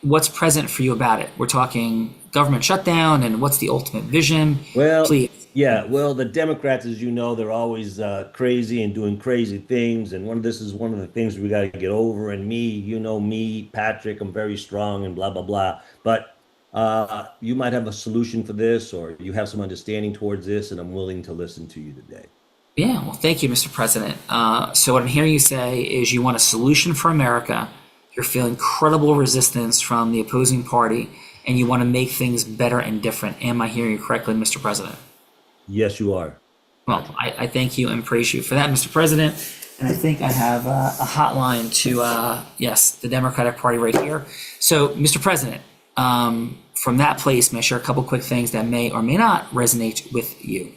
what's present for you about it? We're talking government shutdown, and what's the ultimate vision? Well, please. Yeah, well, the Democrats, as you know, they're always crazy and doing crazy things. And this is one of the things we got to get over. And me, Patrick, I'm very strong and blah, blah, blah. But you might have a solution for this, or you have some understanding towards this, and I'm willing to listen to you today. Yeah, well, thank you, Mr. President. So what I'm hearing you say is you want a solution for America. You're feeling credible resistance from the opposing party, and you want to make things better and different. Am I hearing you correctly, Mr. President? Yes, you are. Well, I thank you and praise you for that, Mr. President. And I think I have a hotline to, the Democratic Party right here. So, Mr. President, from that place, may I share a couple quick things that may or may not resonate with you.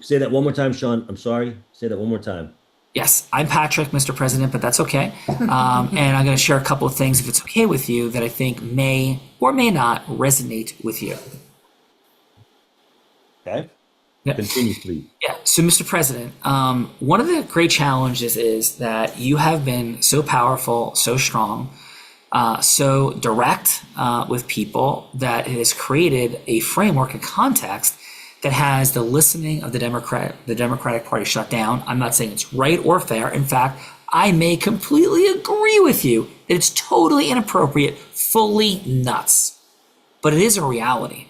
Say that one more time, Sean. I'm sorry. Say that one more time. Yes, I'm Patrick, Mr. President, but that's okay. And I'm going to share a couple of things, if it's okay with you, that I think may or may not resonate with you. Okay. Yeah. Continue, please. Yeah. So, Mr. President, one of the great challenges is that you have been so powerful, so strong, so direct with people that it has created a framework, a context that has the listening of the Democratic Party shut down. I'm not saying it's right or fair. In fact, I may completely agree with you that it's totally inappropriate, fully nuts. But it is a reality.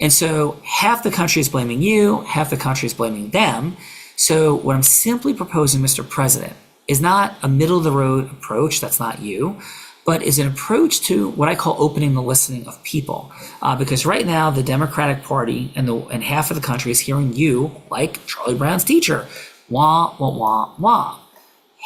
And so half the country is blaming you, half the country is blaming them. So what I'm simply proposing, Mr. President, is not a middle-of-the-road approach, that's not you, but is an approach to what I call opening the listening of people. Because right now, the Democratic Party and half of the country is hearing you, like Charlie Brown's teacher, wah, wah, wah, wah.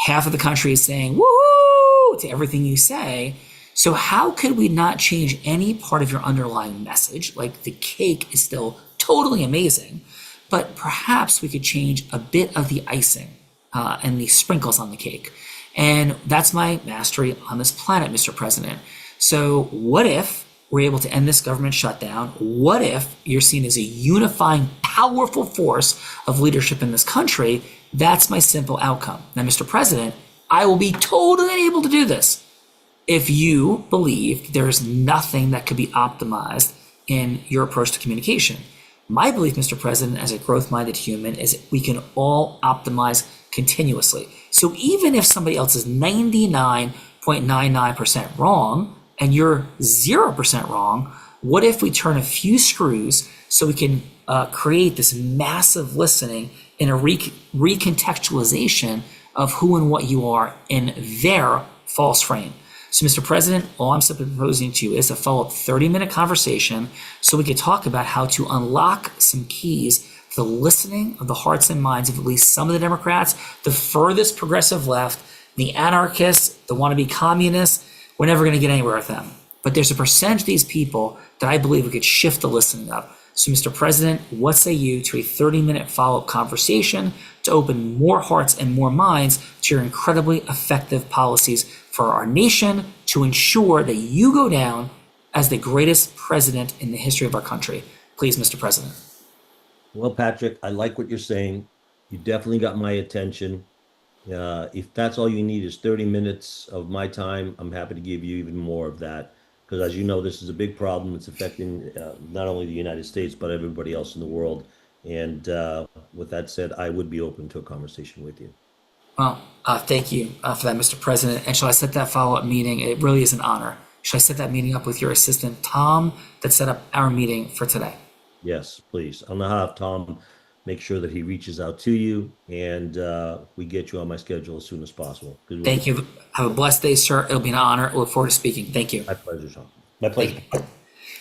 Half of the country is saying, woo, to everything you say. So how could we not change any part of your underlying message? Like the cake is still totally amazing, but perhaps we could change a bit of the icing and the sprinkles on the cake. And that's my mastery on this planet, Mr. President. So what if we're able to end this government shutdown? What if you're seen as a unifying, powerful force of leadership in this country? That's my simple outcome. Now, Mr. President, I will be totally able to do this if you believe there's nothing that could be optimized in your approach to communication. My belief, Mr. President, as a growth-minded human, is we can all optimize continuously. So even if somebody else is 99.99% wrong and you're 0% wrong, what if we turn a few screws so we can create this massive listening and a recontextualization of who and what you are in their false frame? So, Mr. President, all I'm simply proposing to you is a follow-up 30-minute conversation so we could talk about how to unlock some keys to the listening of the hearts and minds of at least some of the Democrats, the furthest progressive left, the anarchists, the wannabe communists. We're never going to get anywhere with them. But there's a percentage of these people that I believe we could shift the listening of. So, Mr. President, what say you to a 30-minute follow-up conversation to open more hearts and more minds to your incredibly effective policies for our nation to ensure that you go down as the greatest president in the history of our country? Please, Mr. President. Well, Patrick, I like what you're saying. You definitely got my attention. If that's all you need is 30 minutes of my time, I'm happy to give you even more of that. Because as you know, this is a big problem. It's affecting not only the United States, but everybody else in the world. And with that said, I would be open to a conversation with you. Well, thank you for that, Mr. President. And shall I set that follow-up meeting? It really is an honor. Shall I set that meeting up with your assistant, Tom, that set up our meeting for today? Yes, please. I'm going to have Tom make sure that he reaches out to you and we get you on my schedule as soon as possible. Thank you. Have a blessed day, sir. It'll be an honor. I look forward to speaking. Thank you. My pleasure, Sean. My pleasure.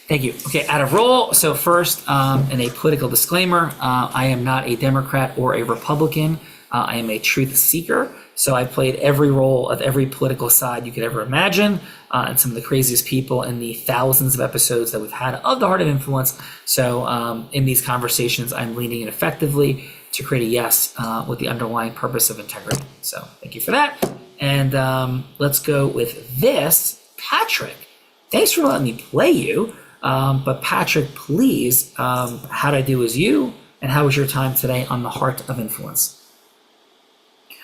Thank you. Okay, out of roll. So first, in a political disclaimer, I am not a Democrat or a Republican. I am a truth seeker. So I played every role of every political side you could ever imagine, and some of the craziest people in the thousands of episodes that we've had of The Heart of Influence. So in these conversations, I'm leaning in effectively to create a yes with the underlying purpose of integrity. So thank you for that. And let's go with this. Patrick, thanks for letting me play you. But Patrick, please, how'd I do as you? And how was your time today on The Heart of Influence?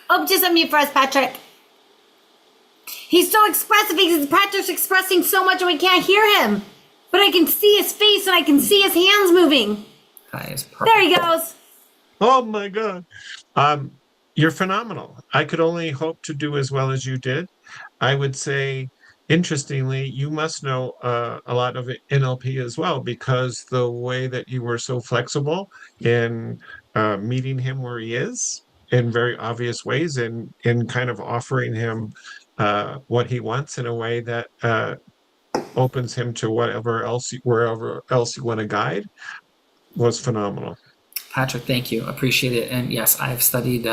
Oh, just unmute for us, Patrick. He's so expressive. Patrick's expressing so much and we can't hear him. But I can see his face and I can see his hands moving. There he goes. Oh my God. You're phenomenal. I could only hope to do as well as you did. I would say, interestingly, you must know a lot of NLP as well, because the way that you were so flexible in meeting him where he is in very obvious ways and in kind of offering him what he wants in a way that opens him to wherever else you want to guide was phenomenal. Patrick, thank you. Appreciate it. And yes, I have studied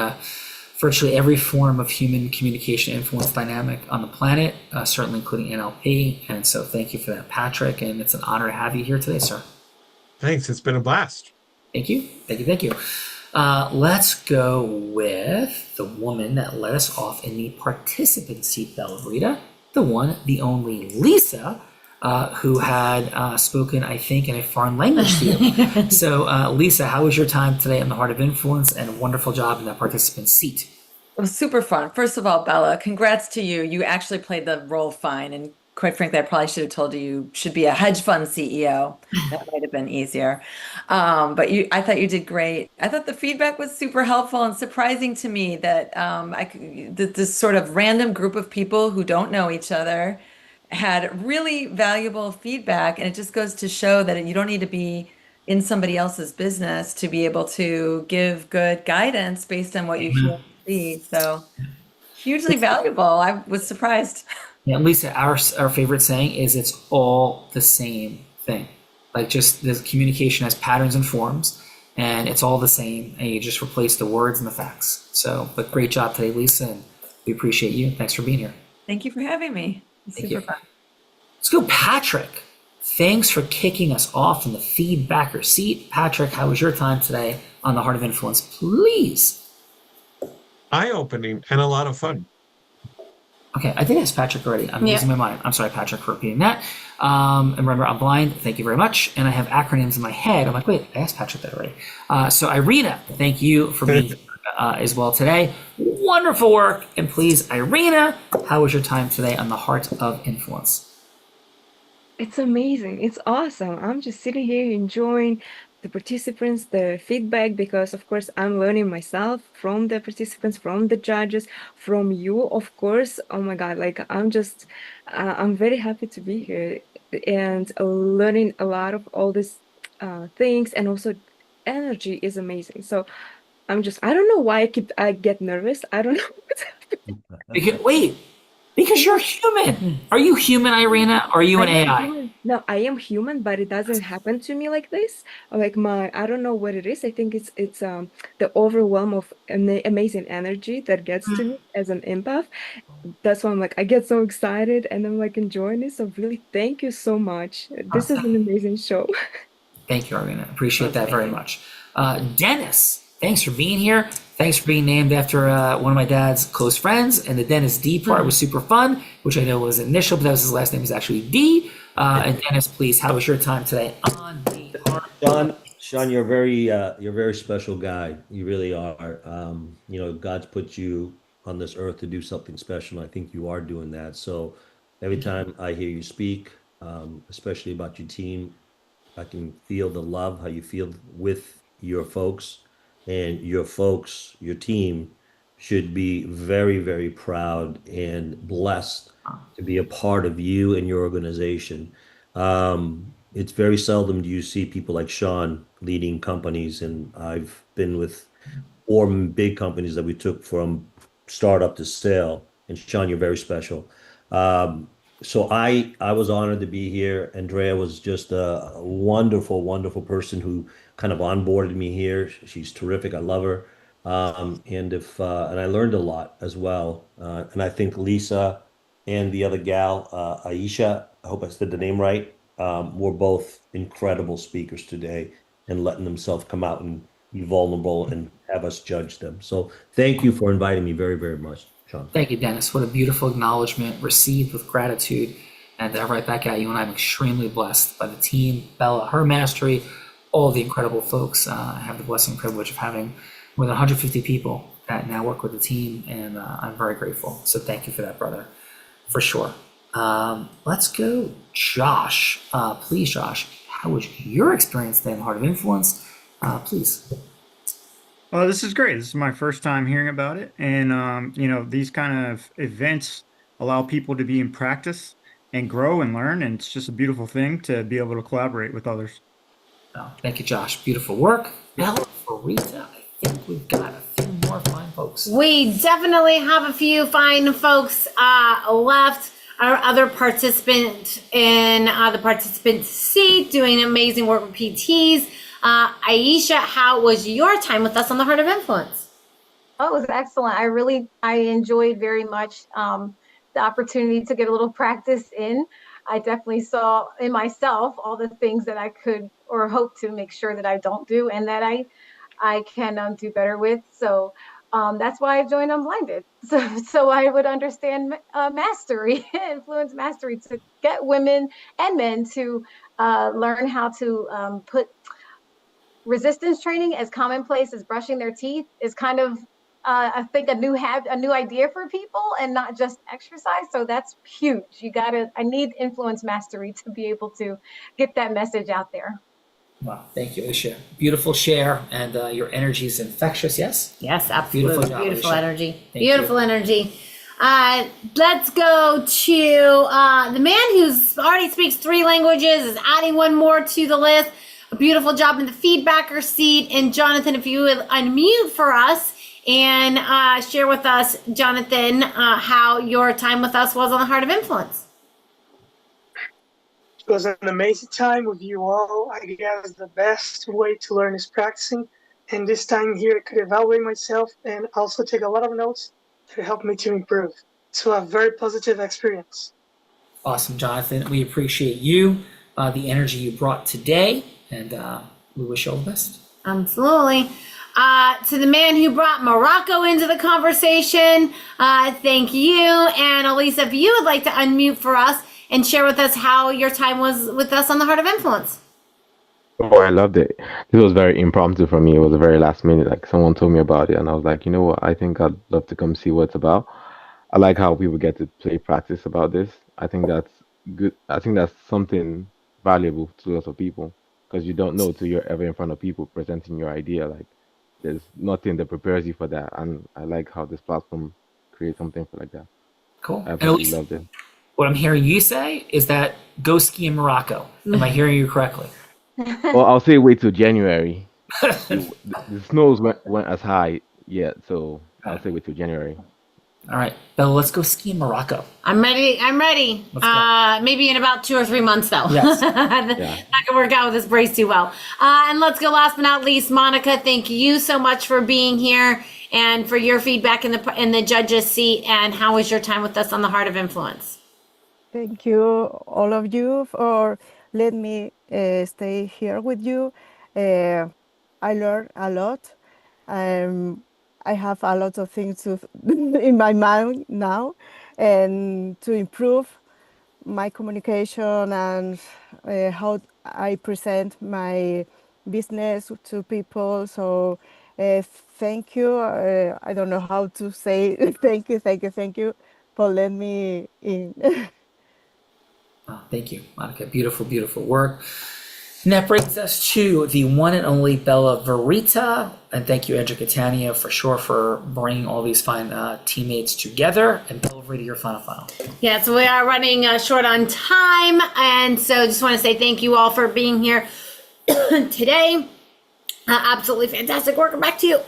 for virtually every form of human communication influence dynamic on the planet, certainly including NLP. And so thank you for that, Patrick. And it's an honor to have you here today, sir. Thanks. It's been a blast. Thank you. Thank you. Thank you. Let's go with the woman that led us off in the participant seat, Bella Rita, the one, the only Lisa, who had spoken, I think, in a foreign language to you. So, Lisa, how was your time today on the Heart of Influence, and a wonderful job in that participant seat? It was super fun. First of all, Bella, congrats to you. You actually played the role fine. And quite frankly, I probably should have told you should be a hedge fund CEO. That might have been easier. But I thought you did great. I thought the feedback was super helpful and surprising to me that this sort of random group of people who don't know each other had really valuable feedback. And it just goes to show that you don't need to be in somebody else's business to be able to give good guidance based on what you feel see. So hugely valuable. I was surprised. Yeah, Lisa, our favorite saying is it's all the same thing. Like, just the communication has patterns and forms, and it's all the same, and you just replace the words and the facts. So, but great job today, Lisa, and we appreciate you. Thanks for being here. Thank you for having me. It's Thank super you. fun. Let's go, Patrick. Thanks for kicking us off in the feedbacker seat. Patrick, how was your time today on the Heart of Influence? Please. Eye-opening and a lot of fun. Okay, I think that's Patrick already. I'm losing my mind. I'm sorry, Patrick, for repeating that. And remember, I'm blind. Thank you very much. And I have acronyms in my head. I'm like, wait, I asked Patrick that already. So Irina, thank you for being here as well today. Wonderful work. And please, Irina, how was your time today on the Heart of Influence? It's amazing. It's awesome. I'm just sitting here enjoying the participants, the feedback, because of course I'm learning myself from the participants, from the judges, from you, of course. Oh my God, like I'm just, I'm very happy to be here and learning a lot of all these things, and also energy is amazing. So I'm just, I don't know why I get nervous. I don't know what's happening. Because you're human. Are you human, Irina? Or are you an AI? Human. No, I am human, but it doesn't happen to me like this. Like I don't know what it is. I think it's the overwhelm of amazing energy that gets to me as an empath. That's why I'm like, I get so excited and I'm like enjoying it. So really, thank you so much. This is an amazing show. Thank you, Irina. Appreciate that very much. Dennis, thanks for being here. Thanks for being named after one of my dad's close friends. And the Dennis D part was super fun, which I know was initial, but that was his last name is actually D. And Dennis, please, how was your time today on the Heart? Sean, you're a very special guy. You really are. You know, God's put you on this earth to do something special. And I think you are doing that. So every time I hear you speak, especially about your team, I can feel the love, how you feel with your folks. And your folks, your team, should be very, very proud and blessed to be a part of you and your organization. It's very seldom do you see people like Sean leading companies, and I've been with 4 big companies that we took from startup to sale. And Sean, you're very special. So I was honored to be here. Andrea was just a wonderful, wonderful person who kind of onboarded me here. She's terrific. I love her. And I learned a lot as well. And I think Lisa and the other gal, Aisha, I hope I said the name right, were both incredible speakers today and letting themselves come out and be vulnerable and have us judge them. So thank you for inviting me very, very much, Sean. Thank you, Dennis. What a beautiful acknowledgement received with gratitude. And right back at you. And I'm extremely blessed by the team, Bella, her mastery, all the incredible folks. I have the blessing and privilege of having more than 150 people that now work with the team, and I'm very grateful. So thank you for that, brother, for sure. Let's go, Josh. Please, Josh, how was your experience today in the Heart of Influence? Please. Well, this is great. This is my first time hearing about it. And, you know, these kind of events allow people to be in practice and grow and learn. And it's just a beautiful thing to be able to collaborate with others. Thank you, Josh. Beautiful work. Bella, Rita, I think we've got a few more fine folks. We definitely have a few fine folks left. Our other participant in the participant seat doing amazing work with PTs. Aisha, how was your time with us on the Heart of Influence? Oh, it was excellent. I enjoyed very much the opportunity to get a little practice in. I definitely saw in myself all the things that I could or hope to make sure that I don't do and that I can do better with. So that's why I joined Unblinded. So I would understand mastery, influence mastery, to get women and men to learn how to put resistance training as commonplace as brushing their teeth is kind of I think a new idea for people and not just exercise. So that's huge. I need influence mastery to be able to get that message out there. Wow, thank you, Alicia. Beautiful share, and your energy is infectious. Yes. Yes, absolutely. Beautiful job, Beautiful Alicia. energy. Thank Beautiful you. energy. Let's go to the man who's already speaks 3 languages, is adding one more to the list. A beautiful job in the feedbacker seat. And Jonathan, if you would unmute for us and share with us, Jonathan, how your time with us was on the Heart of Influence. It was an amazing time with you all. I guess the best way to learn is practicing. And this time here, I could evaluate myself and also take a lot of notes to help me to improve. So a very positive experience. Awesome, Jonathan. We appreciate you, the energy you brought today, and we wish you all the best. Absolutely. To the man who brought Morocco into the conversation, thank you. And Elisa, if you would like to unmute for us and share with us how your time was with us on the Heart of Influence. Oh, I loved it. This was very impromptu for me. It was a very last minute. Like someone told me about it, and I was like, you know what? I think I'd love to come see what it's about. I like how people get to play practice about this. I think that's good. I think that's something valuable to lots of people because you don't know till you're ever in front of people presenting your idea. Like there's nothing that prepares you for that, and I like how this platform creates something for like that. Cool. I And absolutely Elisa, loved it. what I'm hearing you say is that go ski in Morocco. Am I hearing you correctly? Well, I'll say wait till January. The snows went as high yet, so I'll say wait till January. All right, Bella, let's go ski in Morocco. I'm ready. I'm ready. Let's go. Maybe in about 2 or 3 months, though. Yes. Not gonna work out with this brace too well. And let's go. Last but not least, Monica. Thank you so much for being here and for your feedback in the judges' seat. And how was your time with us on the Heart of Influence? Thank you, all of you, for letting me stay here with you. I learned a lot. I have a lot of things to in my mind now, and to improve my communication and how I present my business to people. So thank you. I don't know how to say thank you for letting me in. Oh, thank you, Monica. Beautiful, beautiful work. And that brings us to the one and only Bella Verita. And thank you, Andrew Catania, for sure, for bringing all these fine teammates together. And Bella Verita, your final. Yeah, so we are running short on time. And so just want to say thank you all for being here today. Absolutely fantastic work. Back to you.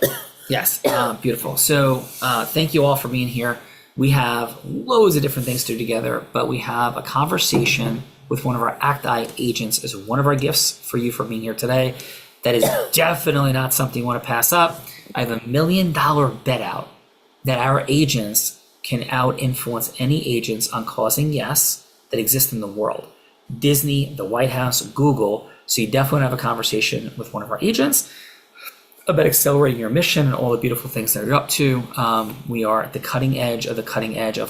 Yes, beautiful. So thank you all for being here. We have loads of different things to do together, but we have a conversation with one of our ACTI agents as one of our gifts for you for being here today. That is definitely not something you want to pass up. I have $1 million bet out that our agents can out-influence any agents on causing yes that exist in the world. Disney, the White House, Google. So you definitely want to have a conversation with one of our agents about accelerating your mission and all the beautiful things that you're up to. We are at the cutting edge of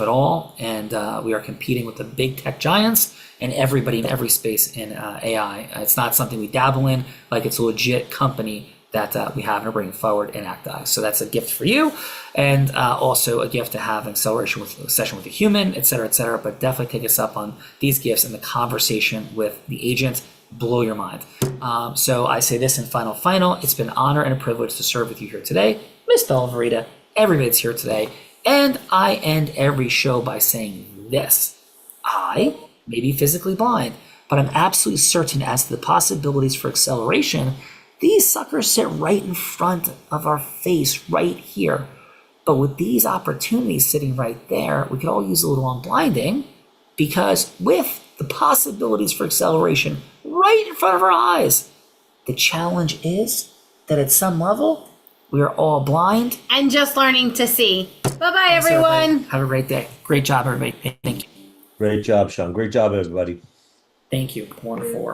it all, and we are competing with the big tech giants and everybody in every space in AI. It's not something we dabble in, like it's a legit company that we have and are bringing forward in ACTI. So that's a gift for you, and also a gift to have an acceleration with a session with a human, et cetera, but definitely take us up on these gifts and the conversation with the agent. Blow your mind. So I say this in final. It's been an honor and a privilege to serve with you here today. Miss Bella Verita, everybody that's here today. And I end every show by saying this. I may be physically blind, but I'm absolutely certain as to the possibilities for acceleration. These suckers sit right in front of our face right here. But with these opportunities sitting right there, we could all use a little unblinding, because with the possibilities for acceleration right in front of our eyes, the challenge is that at some level, We are all blind. And just learning to see. Bye-bye, Thanks, everybody. everyone. Have a great day. Great job, everybody. Thank you. Great job, Sean. Great job, everybody. Thank you. 1-4.